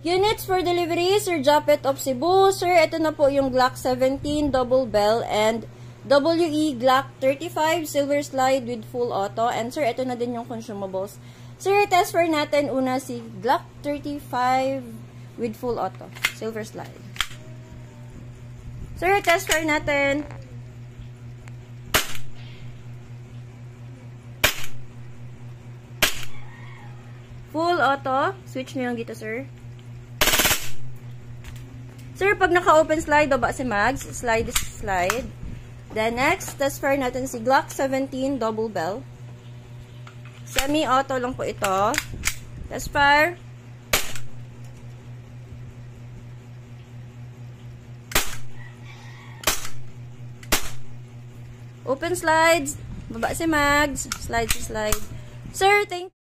Units for delivery, Sir Japet of Cebu. Sir, ito na po yung Glock 17 double bell and WE Glock 35 silver slide with full auto. And sir, ito na din yung consumables. Sir, test for natin una si Glock 35 with full auto silver slide. Sir, test for natin. Full auto. Switch nyo lang dito, sir. Sir, pag naka-open slide, baba si Mags. Slide is slide. Then, next, test fire natin si Glock 17 double bell. Semi-auto lang po ito. Test fire. Open slides. Baba si Mags. Slide to slide. Sir, thank you.